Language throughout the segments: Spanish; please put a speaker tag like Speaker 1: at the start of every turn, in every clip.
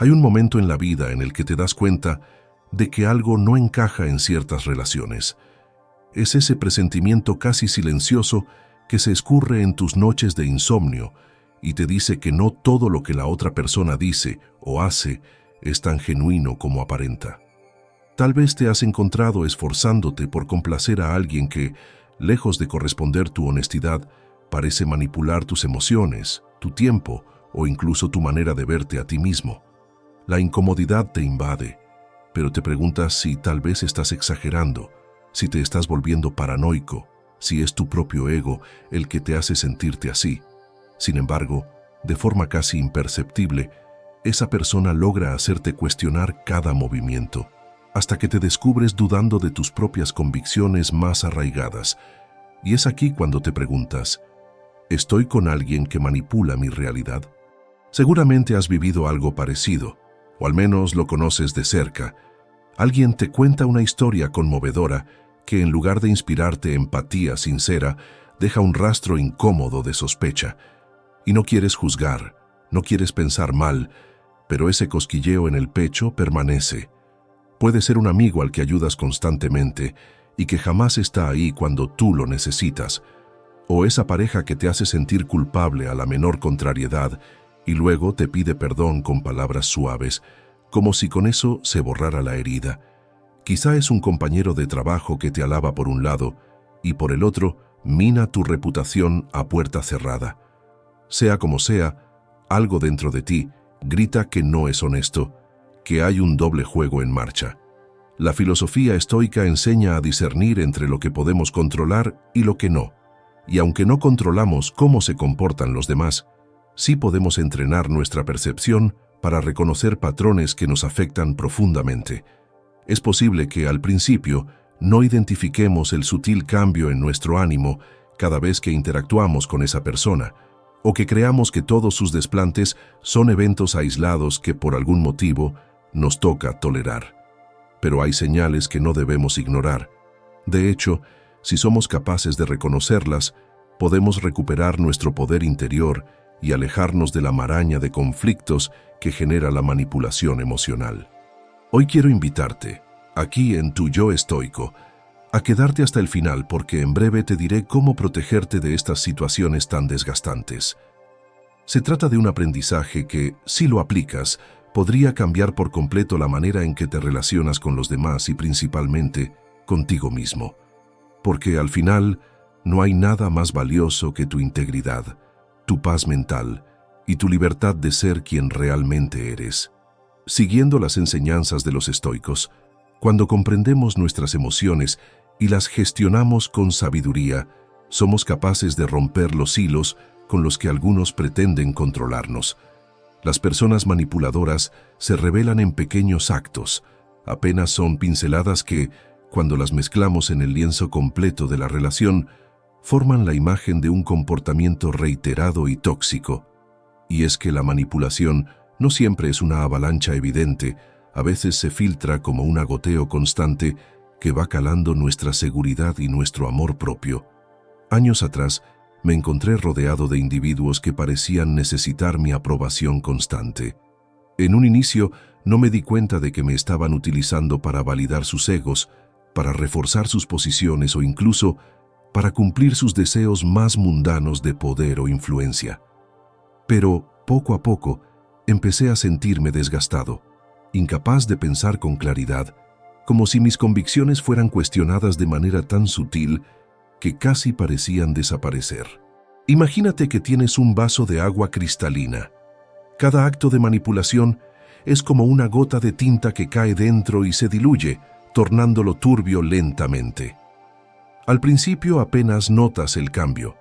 Speaker 1: Hay un momento en la vida en el que te das cuenta de que algo no encaja en ciertas relaciones. Es ese presentimiento casi silencioso que se escurre en tus noches de insomnio y te dice que no todo lo que la otra persona dice o hace es tan genuino como aparenta. Tal vez te has encontrado esforzándote por complacer a alguien que, lejos de corresponder tu honestidad, parece manipular tus emociones, tu tiempo o incluso tu manera de verte a ti mismo. La incomodidad te invade, pero te preguntas si tal vez estás exagerando, si te estás volviendo paranoico, si es tu propio ego el que te hace sentirte así. Sin embargo, de forma casi imperceptible, esa persona logra hacerte cuestionar cada movimiento, hasta que te descubres dudando de tus propias convicciones más arraigadas. Y es aquí cuando te preguntas, ¿estoy con alguien que manipula mi realidad? Seguramente has vivido algo parecido, o al menos lo conoces de cerca. Alguien te cuenta una historia conmovedora que, en lugar de inspirarte empatía sincera, deja un rastro incómodo de sospecha. Y no quieres juzgar, no quieres pensar mal, pero ese cosquilleo en el pecho permanece. Puede ser un amigo al que ayudas constantemente y que jamás está ahí cuando tú lo necesitas, o esa pareja que te hace sentir culpable a la menor contrariedad y luego te pide perdón con palabras suaves, como si con eso se borrara la herida. Quizá es un compañero de trabajo que te alaba por un lado y por el otro mina tu reputación a puerta cerrada. Sea como sea, algo dentro de ti grita que no es honesto, que hay un doble juego en marcha. La filosofía estoica enseña a discernir entre lo que podemos controlar y lo que no. Y aunque no controlamos cómo se comportan los demás, sí podemos entrenar nuestra percepción para reconocer patrones que nos afectan profundamente. Es posible que al principio no identifiquemos el sutil cambio en nuestro ánimo cada vez que interactuamos con esa persona, o que creamos que todos sus desplantes son eventos aislados que por algún motivo nos toca tolerar. Pero hay señales que no debemos ignorar. De hecho, si somos capaces de reconocerlas, podemos recuperar nuestro poder interior y alejarnos de la maraña de conflictos que genera la manipulación emocional. Hoy quiero invitarte, aquí en Tu Yo Estoico, a quedarte hasta el final porque en breve te diré cómo protegerte de estas situaciones tan desgastantes. Se trata de un aprendizaje que, si lo aplicas, podría cambiar por completo la manera en que te relacionas con los demás y principalmente contigo mismo. Porque al final no hay nada más valioso que tu integridad, tu paz mental y tu libertad de ser quien realmente eres. Siguiendo las enseñanzas de los estoicos, cuando comprendemos nuestras emociones y las gestionamos con sabiduría, somos capaces de romper los hilos con los que algunos pretenden controlarnos. Las personas manipuladoras se revelan en pequeños actos, apenas son pinceladas que, cuando las mezclamos en el lienzo completo de la relación, forman la imagen de un comportamiento reiterado y tóxico. Y es que la manipulación no siempre es una avalancha evidente, a veces se filtra como un agoteo constante que va calando nuestra seguridad y nuestro amor propio. Años atrás, me encontré rodeado de individuos que parecían necesitar mi aprobación constante. En un inicio, no me di cuenta de que me estaban utilizando para validar sus egos, para reforzar sus posiciones o incluso para cumplir sus deseos más mundanos de poder o influencia. Pero, poco a poco, empecé a sentirme desgastado, incapaz de pensar con claridad, como si mis convicciones fueran cuestionadas de manera tan sutil que casi parecían desaparecer. Imagínate que tienes un vaso de agua cristalina. Cada acto de manipulación es como una gota de tinta que cae dentro y se diluye, tornándolo turbio lentamente. Al principio apenas notas el cambio,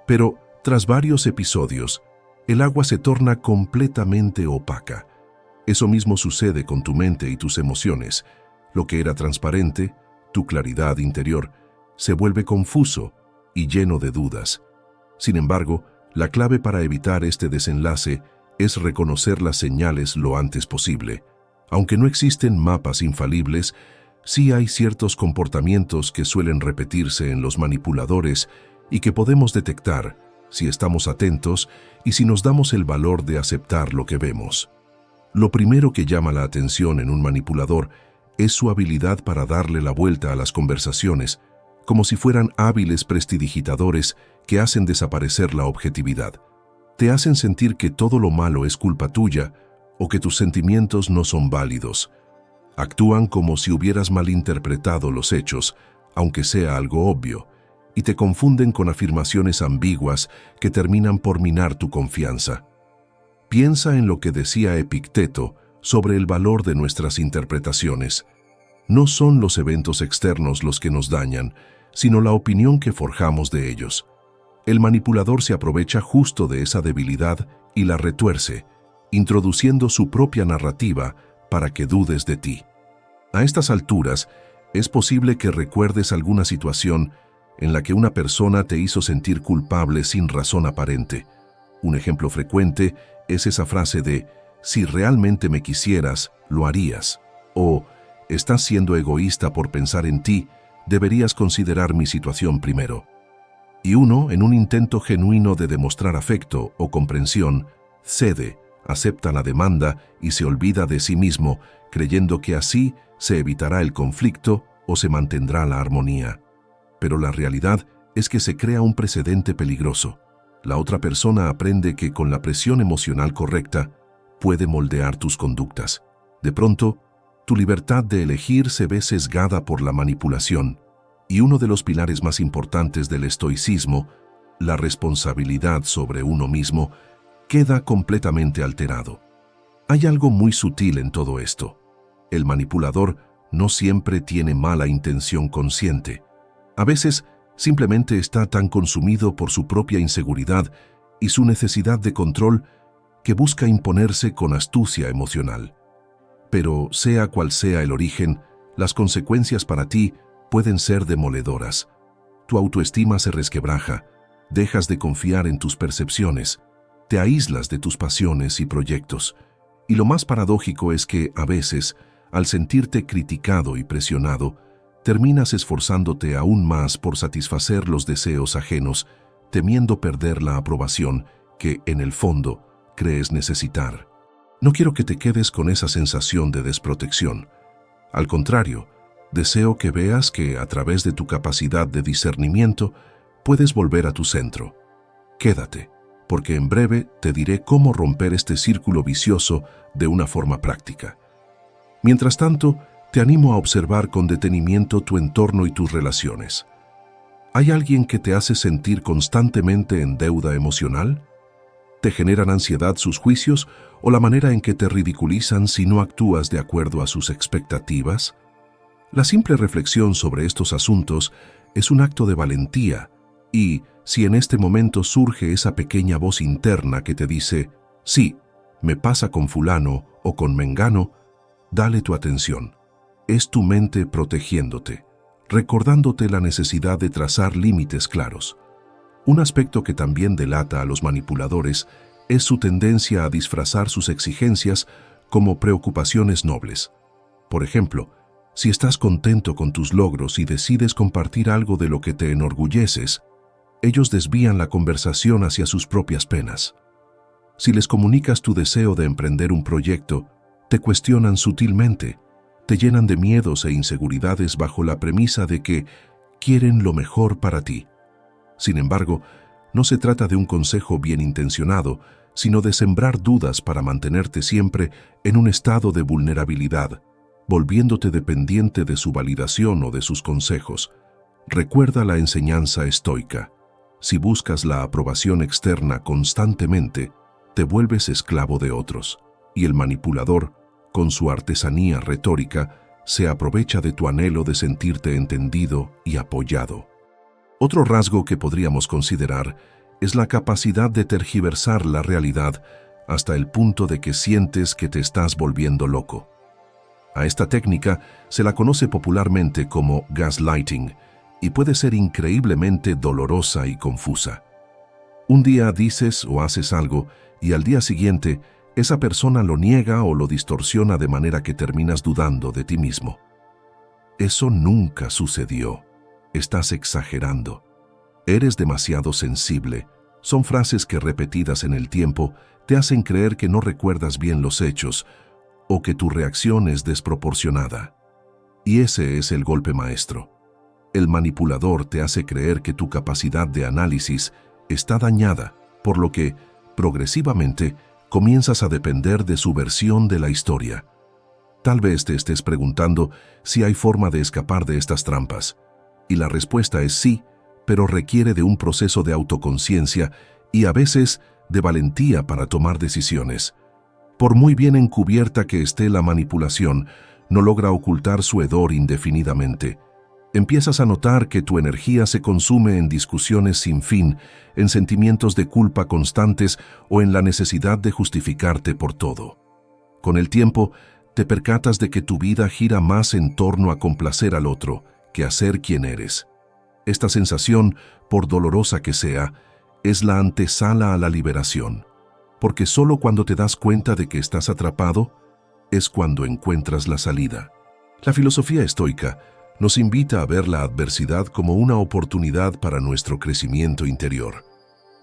Speaker 1: pero tras varios episodios, el agua se torna completamente opaca. Eso mismo sucede con tu mente y tus emociones. Lo que era transparente, tu claridad interior, se vuelve confuso y lleno de dudas. Sin embargo, la clave para evitar este desenlace es reconocer las señales lo antes posible. Aunque no existen mapas infalibles, sí hay ciertos comportamientos que suelen repetirse en los manipuladores y que podemos detectar si estamos atentos y si nos damos el valor de aceptar lo que vemos. Lo primero que llama la atención en un manipulador es su habilidad para darle la vuelta a las conversaciones, como si fueran hábiles prestidigitadores que hacen desaparecer la objetividad. Te hacen sentir que todo lo malo es culpa tuya o que tus sentimientos no son válidos. Actúan como si hubieras malinterpretado los hechos, aunque sea algo obvio, y te confunden con afirmaciones ambiguas que terminan por minar tu confianza. Piensa en lo que decía Epicteto sobre el valor de nuestras interpretaciones. No son los eventos externos los que nos dañan, sino la opinión que forjamos de ellos. El manipulador se aprovecha justo de esa debilidad y la retuerce, introduciendo su propia narrativa para que dudes de ti. A estas alturas, es posible que recuerdes alguna situación en la que una persona te hizo sentir culpable sin razón aparente. Un ejemplo frecuente es esa frase de «si realmente me quisieras, lo harías» o «estás siendo egoísta por pensar en ti, deberías considerar mi situación primero». Y uno, en un intento genuino de demostrar afecto o comprensión, cede, acepta la demanda y se olvida de sí mismo, creyendo que así se evitará el conflicto o se mantendrá la armonía. Pero la realidad es que se crea un precedente peligroso. La otra persona aprende que con la presión emocional correcta puede moldear tus conductas. De pronto, tu libertad de elegir se ve sesgada por la manipulación, y uno de los pilares más importantes del estoicismo, la responsabilidad sobre uno mismo, queda completamente alterado. Hay algo muy sutil en todo esto. El manipulador no siempre tiene mala intención consciente. A veces, simplemente está tan consumido por su propia inseguridad y su necesidad de control que busca imponerse con astucia emocional. Pero, sea cual sea el origen, las consecuencias para ti pueden ser demoledoras. Tu autoestima se resquebraja, dejas de confiar en tus percepciones, te aíslas de tus pasiones y proyectos. Y lo más paradójico es que, a veces, al sentirte criticado y presionado, terminas esforzándote aún más por satisfacer los deseos ajenos, temiendo perder la aprobación que, en el fondo, crees necesitar. No quiero que te quedes con esa sensación de desprotección. Al contrario, deseo que veas que, a través de tu capacidad de discernimiento, puedes volver a tu centro. Quédate, porque en breve te diré cómo romper este círculo vicioso de una forma práctica. Mientras tanto, te animo a observar con detenimiento tu entorno y tus relaciones. ¿Hay alguien que te hace sentir constantemente en deuda emocional? ¿Te generan ansiedad sus juicios o la manera en que te ridiculizan si no actúas de acuerdo a sus expectativas? La simple reflexión sobre estos asuntos es un acto de valentía y, si en este momento surge esa pequeña voz interna que te dice, sí, me pasa con fulano o con mengano, dale tu atención. Es tu mente protegiéndote, recordándote la necesidad de trazar límites claros. Un aspecto que también delata a los manipuladores es su tendencia a disfrazar sus exigencias como preocupaciones nobles. Por ejemplo, si estás contento con tus logros y decides compartir algo de lo que te enorgulleces, ellos desvían la conversación hacia sus propias penas. Si les comunicas tu deseo de emprender un proyecto, te cuestionan sutilmente, te llenan de miedos e inseguridades bajo la premisa de que quieren lo mejor para ti. Sin embargo, no se trata de un consejo bien intencionado, sino de sembrar dudas para mantenerte siempre en un estado de vulnerabilidad, volviéndote dependiente de su validación o de sus consejos. Recuerda la enseñanza estoica. Si buscas la aprobación externa constantemente, te vuelves esclavo de otros, y el manipulador, con su artesanía retórica, se aprovecha de tu anhelo de sentirte entendido y apoyado. Otro rasgo que podríamos considerar es la capacidad de tergiversar la realidad hasta el punto de que sientes que te estás volviendo loco. A esta técnica se la conoce popularmente como gaslighting y puede ser increíblemente dolorosa y confusa. Un día dices o haces algo y al día siguiente esa persona lo niega o lo distorsiona de manera que terminas dudando de ti mismo. Eso nunca sucedió. Estás exagerando. Eres demasiado sensible. Son frases que repetidas en el tiempo te hacen creer que no recuerdas bien los hechos o que tu reacción es desproporcionada. Y ese es el golpe maestro. El manipulador te hace creer que tu capacidad de análisis está dañada, por lo que, progresivamente, comienzas a depender de su versión de la historia. Tal vez te estés preguntando si hay forma de escapar de estas trampas. Y la respuesta es sí, pero requiere de un proceso de autoconciencia y a veces de valentía para tomar decisiones. Por muy bien encubierta que esté la manipulación, no logra ocultar su hedor indefinidamente. Empiezas a notar que tu energía se consume en discusiones sin fin, en sentimientos de culpa constantes o en la necesidad de justificarte por todo. Con el tiempo, te percatas de que tu vida gira más en torno a complacer al otro que a ser quien eres. Esta sensación, por dolorosa que sea, es la antesala a la liberación, porque solo cuando te das cuenta de que estás atrapado, es cuando encuentras la salida. La filosofía estoica nos invita a ver la adversidad como una oportunidad para nuestro crecimiento interior.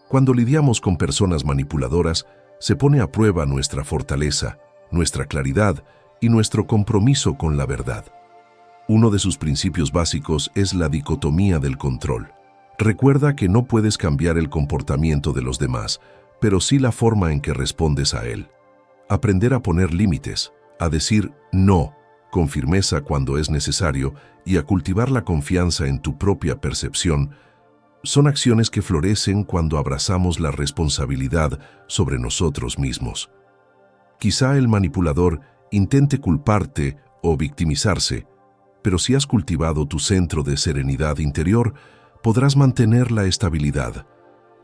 Speaker 1: Cuando lidiamos con personas manipuladoras, se pone a prueba nuestra fortaleza, nuestra claridad y nuestro compromiso con la verdad. Uno de sus principios básicos es la dicotomía del control. Recuerda que no puedes cambiar el comportamiento de los demás, pero sí la forma en que respondes a él. Aprender a poner límites, a decir no con firmeza cuando es necesario y a cultivar la confianza en tu propia percepción, son acciones que florecen cuando abrazamos la responsabilidad sobre nosotros mismos. Quizá el manipulador intente culparte o victimizarse, pero si has cultivado tu centro de serenidad interior, podrás mantener la estabilidad.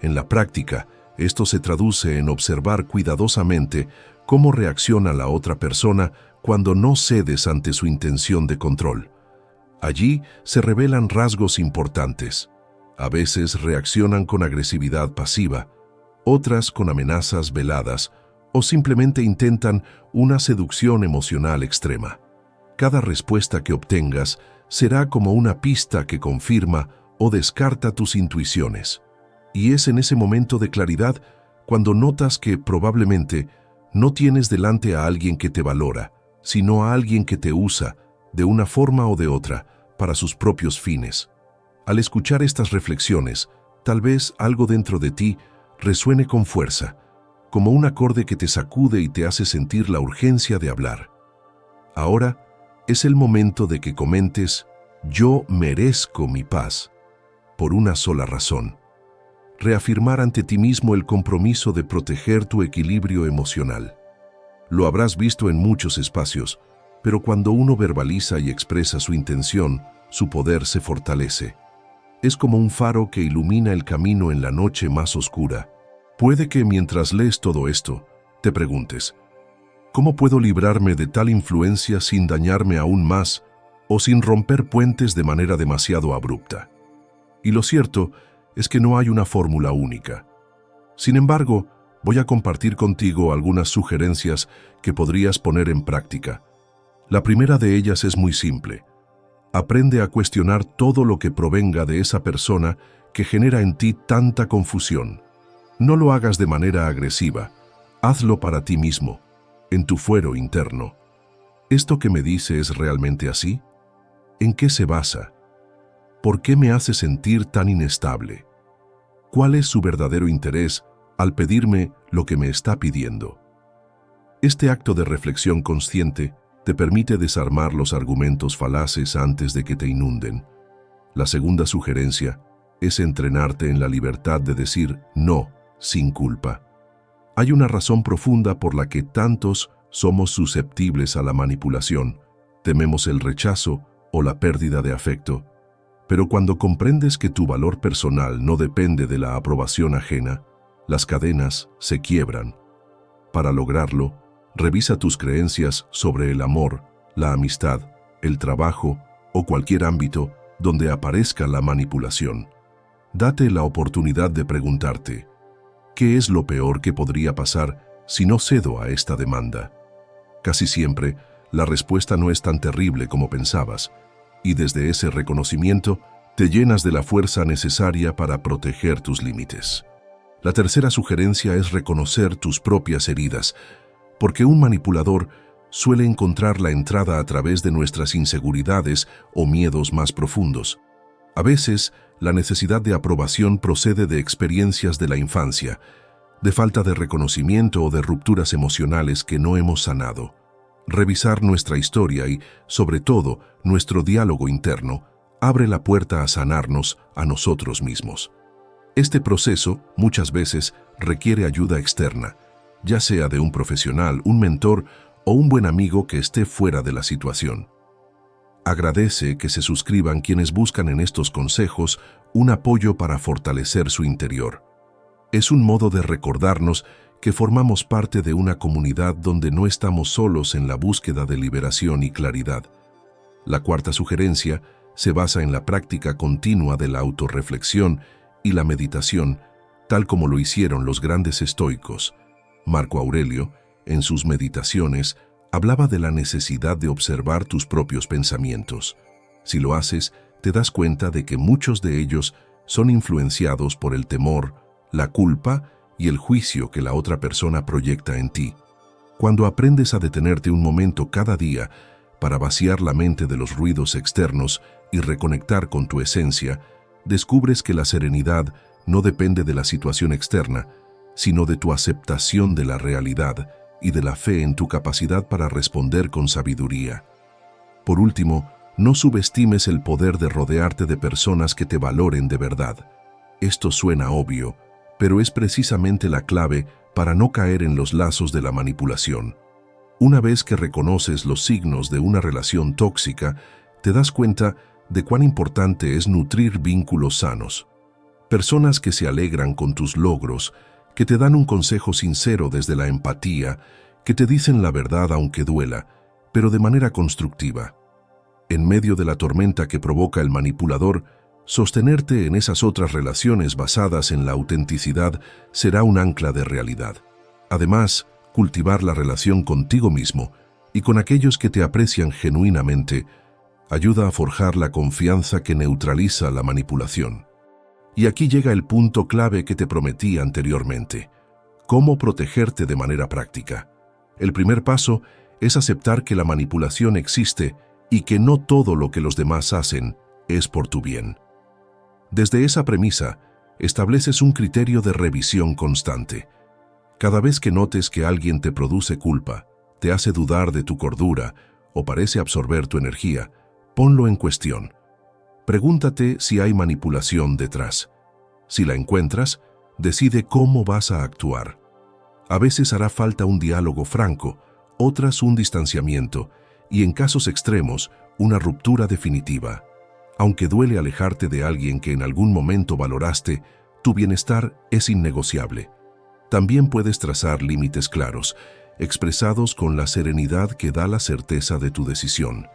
Speaker 1: En la práctica, esto se traduce en observar cuidadosamente cómo reacciona la otra persona cuando no cedes ante su intención de control. Allí se revelan rasgos importantes. A veces reaccionan con agresividad pasiva, otras con amenazas veladas o simplemente intentan una seducción emocional extrema. Cada respuesta que obtengas será como una pista que confirma o descarta tus intuiciones. Y es en ese momento de claridad cuando notas que probablemente no tienes delante a alguien que te valora, sino a alguien que te usa, de una forma o de otra, para sus propios fines. Al escuchar estas reflexiones, tal vez algo dentro de ti resuene con fuerza, como un acorde que te sacude y te hace sentir la urgencia de hablar. Ahora es el momento de que comentes: yo merezco mi paz, por una sola razón. Reafirmar ante ti mismo el compromiso de proteger tu equilibrio emocional. Lo habrás visto en muchos espacios, pero cuando uno verbaliza y expresa su intención, su poder se fortalece. Es como un faro que ilumina el camino en la noche más oscura. Puede que mientras lees todo esto, te preguntes: ¿cómo puedo librarme de tal influencia sin dañarme aún más o sin romper puentes de manera demasiado abrupta? Y lo cierto es que no hay una fórmula única. Sin embargo, voy a compartir contigo algunas sugerencias que podrías poner en práctica. La primera de ellas es muy simple. Aprende a cuestionar todo lo que provenga de esa persona que genera en ti tanta confusión. No lo hagas de manera agresiva. Hazlo para ti mismo, en tu fuero interno. ¿Esto que me dice es realmente así? ¿En qué se basa? ¿Por qué me hace sentir tan inestable? ¿Cuál es su verdadero interés al pedirme lo que me está pidiendo? Este acto de reflexión consciente te permite desarmar los argumentos falaces antes de que te inunden. La segunda sugerencia es entrenarte en la libertad de decir no sin culpa. Hay una razón profunda por la que tantos somos susceptibles a la manipulación. Tememos el rechazo o la pérdida de afecto. Pero cuando comprendes que tu valor personal no depende de la aprobación ajena, las cadenas se quiebran. Para lograrlo, revisa tus creencias sobre el amor, la amistad, el trabajo o cualquier ámbito donde aparezca la manipulación. Date la oportunidad de preguntarte: ¿qué es lo peor que podría pasar si no cedo a esta demanda? Casi siempre, la respuesta no es tan terrible como pensabas, y desde ese reconocimiento te llenas de la fuerza necesaria para proteger tus límites. La tercera sugerencia es reconocer tus propias heridas, porque un manipulador suele encontrar la entrada a través de nuestras inseguridades o miedos más profundos. A veces, la necesidad de aprobación procede de experiencias de la infancia, de falta de reconocimiento o de rupturas emocionales que no hemos sanado. Revisar nuestra historia y, sobre todo, nuestro diálogo interno, abre la puerta a sanarnos a nosotros mismos. Este proceso, muchas veces, requiere ayuda externa, ya sea de un profesional, un mentor o un buen amigo que esté fuera de la situación. Agradece que se suscriban quienes buscan en estos consejos un apoyo para fortalecer su interior. Es un modo de recordarnos que formamos parte de una comunidad donde no estamos solos en la búsqueda de liberación y claridad. La cuarta sugerencia se basa en la práctica continua de la autorreflexión y la meditación, tal como lo hicieron los grandes estoicos. Marco Aurelio, en sus meditaciones, hablaba de la necesidad de observar tus propios pensamientos. Si lo haces, te das cuenta de que muchos de ellos son influenciados por el temor, la culpa y el juicio que la otra persona proyecta en ti. Cuando aprendes a detenerte un momento cada día para vaciar la mente de los ruidos externos y reconectar con tu esencia, descubres que la serenidad no depende de la situación externa, sino de tu aceptación de la realidad y de la fe en tu capacidad para responder con sabiduría. Por último, no subestimes el poder de rodearte de personas que te valoren de verdad. Esto suena obvio, pero es precisamente la clave para no caer en los lazos de la manipulación. Una vez que reconoces los signos de una relación tóxica, te das cuenta de cuán importante es nutrir vínculos sanos. Personas que se alegran con tus logros, que te dan un consejo sincero desde la empatía, que te dicen la verdad aunque duela, pero de manera constructiva. En medio de la tormenta que provoca el manipulador, sostenerte en esas otras relaciones basadas en la autenticidad será un ancla de realidad. Además, cultivar la relación contigo mismo y con aquellos que te aprecian genuinamente ayuda a forjar la confianza que neutraliza la manipulación. Y aquí llega el punto clave que te prometí anteriormente: cómo protegerte de manera práctica. El primer paso es aceptar que la manipulación existe y que no todo lo que los demás hacen es por tu bien. Desde esa premisa, estableces un criterio de revisión constante. Cada vez que notes que alguien te produce culpa, te hace dudar de tu cordura o parece absorber tu energía, ponlo en cuestión. Pregúntate si hay manipulación detrás. Si la encuentras, decide cómo vas a actuar. A veces hará falta un diálogo franco, otras un distanciamiento y, en casos extremos, una ruptura definitiva. Aunque duele alejarte de alguien que en algún momento valoraste, tu bienestar es innegociable. También puedes trazar límites claros, expresados con la serenidad que da la certeza de tu decisión.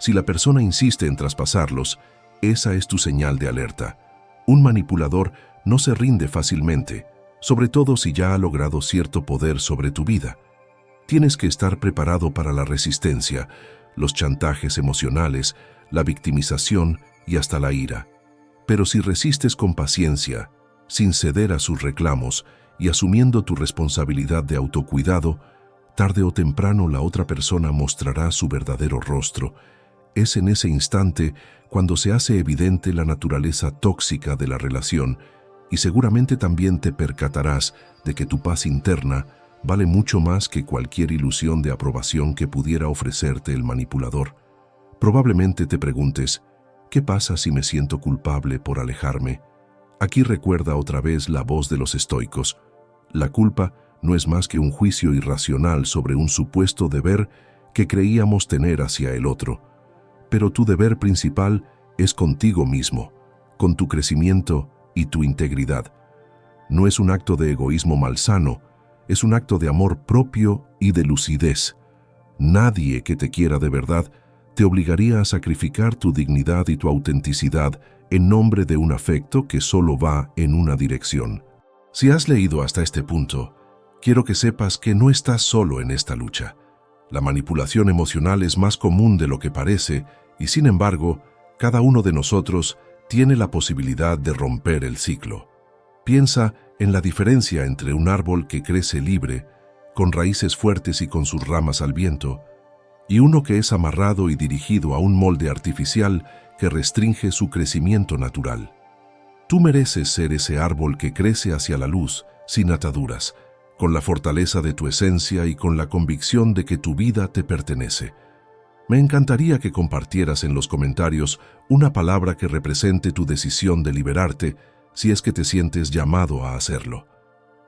Speaker 1: Si la persona insiste en traspasarlos, esa es tu señal de alerta. Un manipulador no se rinde fácilmente, sobre todo si ya ha logrado cierto poder sobre tu vida. Tienes que estar preparado para la resistencia, los chantajes emocionales, la victimización y hasta la ira. Pero si resistes con paciencia, sin ceder a sus reclamos y asumiendo tu responsabilidad de autocuidado, tarde o temprano la otra persona mostrará su verdadero rostro. Es en ese instante cuando se hace evidente la naturaleza tóxica de la relación y seguramente también te percatarás de que tu paz interna vale mucho más que cualquier ilusión de aprobación que pudiera ofrecerte el manipulador. Probablemente te preguntes, ¿qué pasa si me siento culpable por alejarme? Aquí recuerda otra vez la voz de los estoicos. La culpa no es más que un juicio irracional sobre un supuesto deber que creíamos tener hacia el otro. Pero tu deber principal es contigo mismo, con tu crecimiento y tu integridad. No es un acto de egoísmo malsano, es un acto de amor propio y de lucidez. Nadie que te quiera de verdad te obligaría a sacrificar tu dignidad y tu autenticidad en nombre de un afecto que solo va en una dirección. Si has leído hasta este punto, quiero que sepas que no estás solo en esta lucha. La manipulación emocional es más común de lo que parece y, sin embargo, cada uno de nosotros tiene la posibilidad de romper el ciclo. Piensa en la diferencia entre un árbol que crece libre, con raíces fuertes y con sus ramas al viento, y uno que es amarrado y dirigido a un molde artificial que restringe su crecimiento natural. Tú mereces ser ese árbol que crece hacia la luz, sin ataduras, con la fortaleza de tu esencia y con la convicción de que tu vida te pertenece. Me encantaría que compartieras en los comentarios una palabra que represente tu decisión de liberarte, si es que te sientes llamado a hacerlo.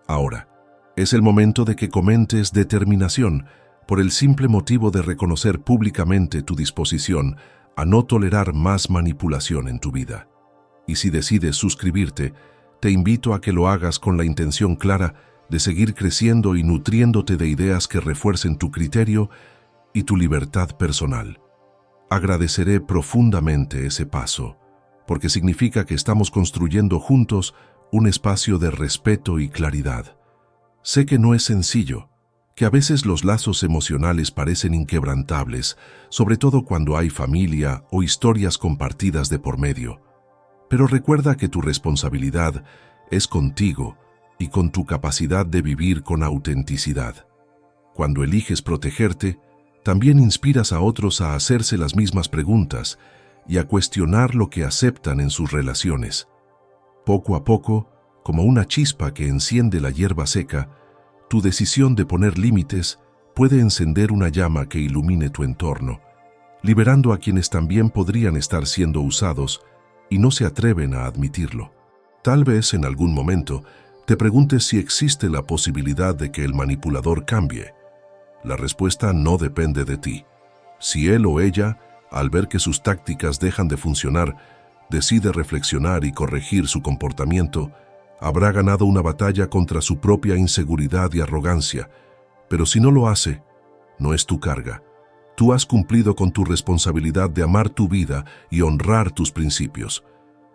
Speaker 1: Ahora, es el momento de que comentes determinación, por el simple motivo de reconocer públicamente tu disposición a no tolerar más manipulación en tu vida. Y si decides suscribirte, te invito a que lo hagas con la intención clara de seguir creciendo y nutriéndote de ideas que refuercen tu criterio y tu libertad personal. Agradeceré profundamente ese paso, porque significa que estamos construyendo juntos un espacio de respeto y claridad. Sé que no es sencillo, que a veces los lazos emocionales parecen inquebrantables, sobre todo cuando hay familia o historias compartidas de por medio. Pero recuerda que tu responsabilidad es contigo y con tu capacidad de vivir con autenticidad. Cuando eliges protegerte, también inspiras a otros a hacerse las mismas preguntas y a cuestionar lo que aceptan en sus relaciones. Poco a poco, como una chispa que enciende la hierba seca, tu decisión de poner límites puede encender una llama que ilumine tu entorno, liberando a quienes también podrían estar siendo usados y no se atreven a admitirlo. Tal vez en algún momento te preguntes si existe la posibilidad de que el manipulador cambie. La respuesta no depende de ti. Si él o ella, al ver que sus tácticas dejan de funcionar, decide reflexionar y corregir su comportamiento, habrá ganado una batalla contra su propia inseguridad y arrogancia. Pero si no lo hace, no es tu carga. Tú has cumplido con tu responsabilidad de amar tu vida y honrar tus principios.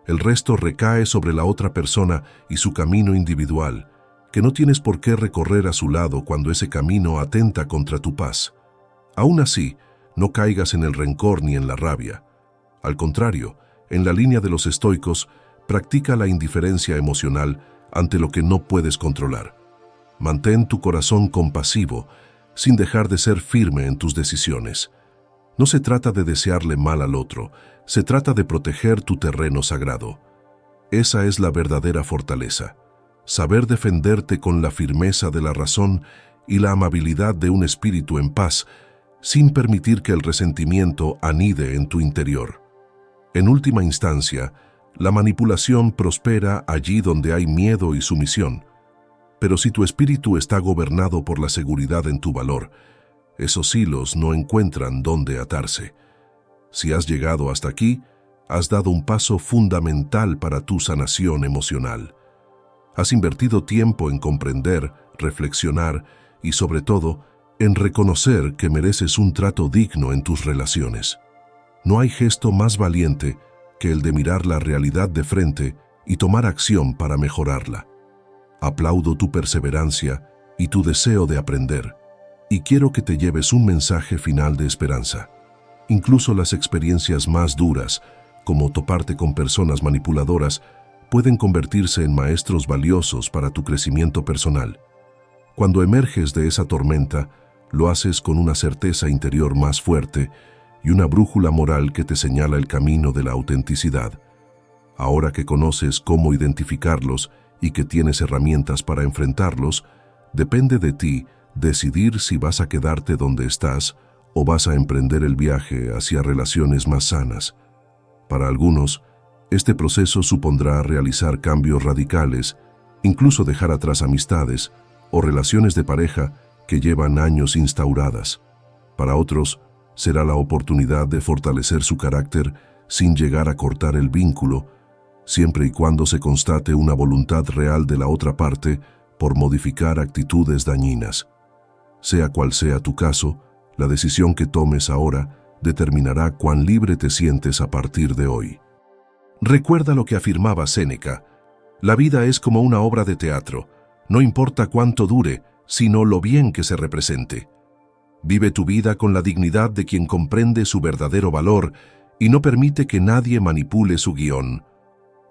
Speaker 1: El resto recae sobre la otra persona y su camino individual, que no tienes por qué recorrer a su lado cuando ese camino atenta contra tu paz. Aún así, no caigas en el rencor ni en la rabia. Al contrario, en la línea de los estoicos, practica la indiferencia emocional ante lo que no puedes controlar. Mantén tu corazón compasivo, sin dejar de ser firme en tus decisiones. No se trata de desearle mal al otro, se trata de proteger tu terreno sagrado. Esa es la verdadera fortaleza. Saber defenderte con la firmeza de la razón y la amabilidad de un espíritu en paz, sin permitir que el resentimiento anide en tu interior. En última instancia, la manipulación prospera allí donde hay miedo y sumisión. Pero si tu espíritu está gobernado por la seguridad en tu valor, esos hilos no encuentran dónde atarse. Si has llegado hasta aquí, has dado un paso fundamental para tu sanación emocional. Has invertido tiempo en comprender, reflexionar y, sobre todo, en reconocer que mereces un trato digno en tus relaciones. No hay gesto más valiente que el de mirar la realidad de frente y tomar acción para mejorarla. Aplaudo tu perseverancia y tu deseo de aprender, y quiero que te lleves un mensaje final de esperanza. Incluso las experiencias más duras, como toparte con personas manipuladoras, pueden convertirse en maestros valiosos para tu crecimiento personal. Cuando emerges de esa tormenta, lo haces con una certeza interior más fuerte y una brújula moral que te señala el camino de la autenticidad. Ahora que conoces cómo identificarlos y que tienes herramientas para enfrentarlos, depende de ti decidir si vas a quedarte donde estás o vas a emprender el viaje hacia relaciones más sanas. Para algunos, este proceso supondrá realizar cambios radicales, incluso dejar atrás amistades o relaciones de pareja que llevan años instauradas. Para otros, será la oportunidad de fortalecer su carácter sin llegar a cortar el vínculo, siempre y cuando se constate una voluntad real de la otra parte por modificar actitudes dañinas. Sea cual sea tu caso, la decisión que tomes ahora determinará cuán libre te sientes a partir de hoy. Recuerda lo que afirmaba Séneca: la vida es como una obra de teatro, no importa cuánto dure, sino lo bien que se represente. Vive tu vida con la dignidad de quien comprende su verdadero valor y no permite que nadie manipule su guión.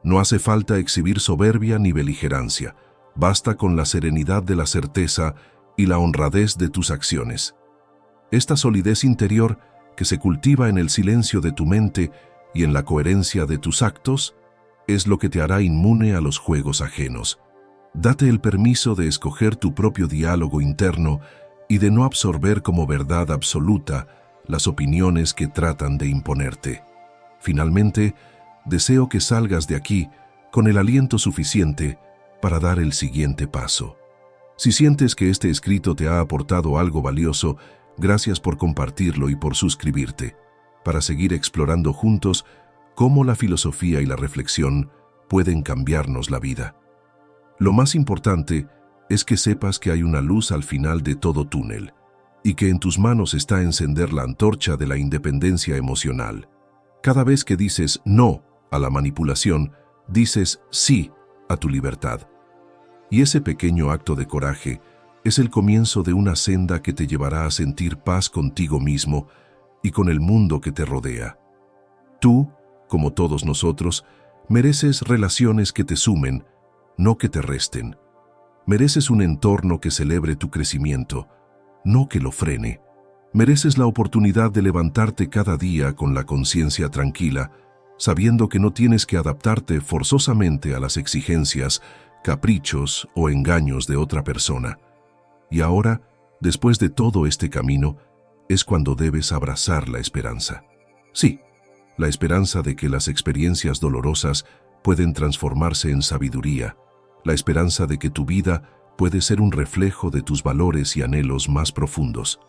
Speaker 1: No hace falta exhibir soberbia ni beligerancia, basta con la serenidad de la certeza y la honradez de tus acciones. Esta solidez interior que se cultiva en el silencio de tu mente y en la coherencia de tus actos es lo que te hará inmune a los juegos ajenos. Date el permiso de escoger tu propio diálogo interno y de no absorber como verdad absoluta las opiniones que tratan de imponerte. Finalmente, deseo que salgas de aquí con el aliento suficiente para dar el siguiente paso. Si sientes que este escrito te ha aportado algo valioso, gracias por compartirlo y por suscribirte, para seguir explorando juntos cómo la filosofía y la reflexión pueden cambiarnos la vida. Lo más importante es que sepas que hay una luz al final de todo túnel y que en tus manos está encender la antorcha de la independencia emocional. Cada vez que dices no a la manipulación, dices sí a tu libertad. Y ese pequeño acto de coraje es el comienzo de una senda que te llevará a sentir paz contigo mismo y con el mundo que te rodea. Tú, como todos nosotros, mereces relaciones que te sumen, no que te resten. Mereces un entorno que celebre tu crecimiento, no que lo frene. Mereces la oportunidad de levantarte cada día con la conciencia tranquila, sabiendo que no tienes que adaptarte forzosamente a las exigencias, caprichos o engaños de otra persona. Y ahora, después de todo este camino, es cuando debes abrazar la esperanza. Sí, la esperanza de que las experiencias dolorosas pueden transformarse en sabiduría, la esperanza de que tu vida puede ser un reflejo de tus valores y anhelos más profundos.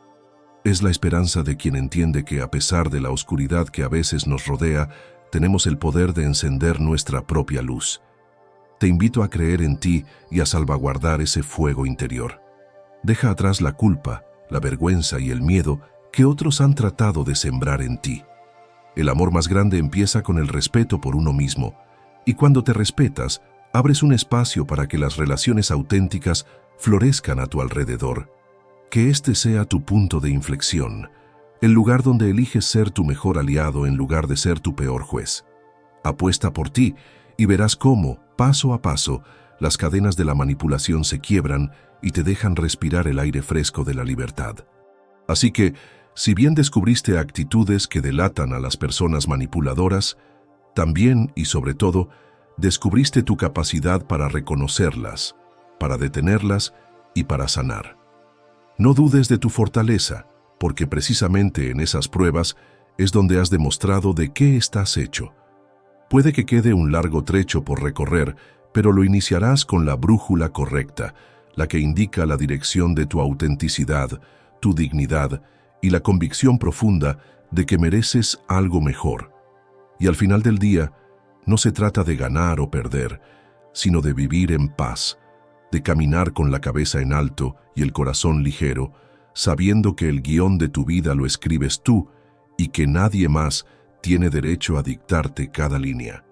Speaker 1: Es la esperanza de quien entiende que a pesar de la oscuridad que a veces nos rodea, tenemos el poder de encender nuestra propia luz. Te invito a creer en ti y a salvaguardar ese fuego interior. Deja atrás la culpa, la vergüenza y el miedo que otros han tratado de sembrar en ti. El amor más grande empieza con el respeto por uno mismo, y cuando te respetas, abres un espacio para que las relaciones auténticas florezcan a tu alrededor. Que este sea tu punto de inflexión, el lugar donde eliges ser tu mejor aliado en lugar de ser tu peor juez. Apuesta por ti y verás cómo, paso a paso, las cadenas de la manipulación se quiebran y te dejan respirar el aire fresco de la libertad. Así que, si bien descubriste actitudes que delatan a las personas manipuladoras, también y sobre todo, descubriste tu capacidad para reconocerlas, para detenerlas y para sanar. No dudes de tu fortaleza, porque precisamente en esas pruebas es donde has demostrado de qué estás hecho. Puede que quede un largo trecho por recorrer, pero lo iniciarás con la brújula correcta, la que indica la dirección de tu autenticidad, tu dignidad y la convicción profunda de que mereces algo mejor. Y al final del día, no se trata de ganar o perder, sino de vivir en paz, de caminar con la cabeza en alto y el corazón ligero, sabiendo que el guión de tu vida lo escribes tú y que nadie más tiene derecho a dictarte cada línea.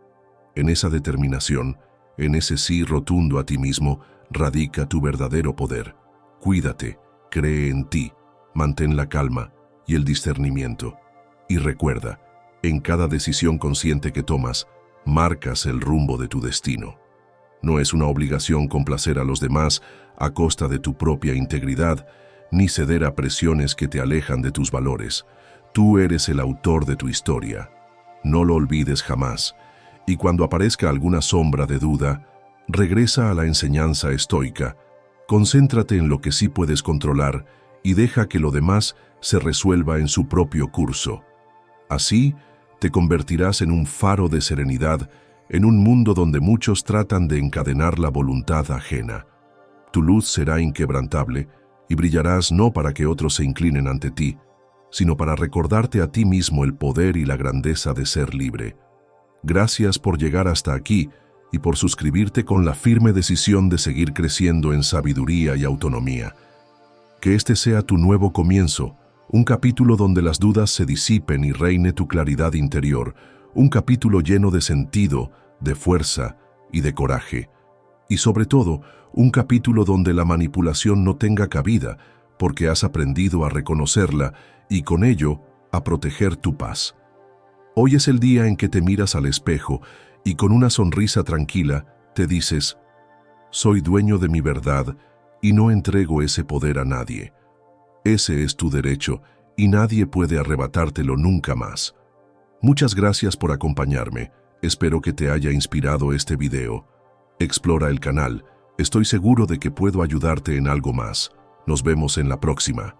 Speaker 1: En esa determinación, en ese sí rotundo a ti mismo, radica tu verdadero poder. Cuídate, cree en ti, mantén la calma y el discernimiento. Y recuerda, en cada decisión consciente que tomas, marcas el rumbo de tu destino. No es una obligación complacer a los demás a costa de tu propia integridad, ni ceder a presiones que te alejan de tus valores. Tú eres el autor de tu historia. No lo olvides jamás. Y cuando aparezca alguna sombra de duda, regresa a la enseñanza estoica. Concéntrate en lo que sí puedes controlar y deja que lo demás se resuelva en su propio curso. Así, te convertirás en un faro de serenidad en un mundo donde muchos tratan de encadenar la voluntad ajena. Tu luz será inquebrantable y brillarás no para que otros se inclinen ante ti, sino para recordarte a ti mismo el poder y la grandeza de ser libre. Gracias por llegar hasta aquí y por suscribirte con la firme decisión de seguir creciendo en sabiduría y autonomía. Que este sea tu nuevo comienzo, un capítulo donde las dudas se disipen y reine tu claridad interior, un capítulo lleno de sentido, de fuerza y de coraje. Y sobre todo, un capítulo donde la manipulación no tenga cabida, porque has aprendido a reconocerla y con ello a proteger tu paz. Hoy es el día en que te miras al espejo y con una sonrisa tranquila te dices: soy dueño de mi verdad y no entrego ese poder a nadie. Ese es tu derecho y nadie puede arrebatártelo nunca más. Muchas gracias por acompañarme. Espero que te haya inspirado este video. Explora el canal. Estoy seguro de que puedo ayudarte en algo más. Nos vemos en la próxima.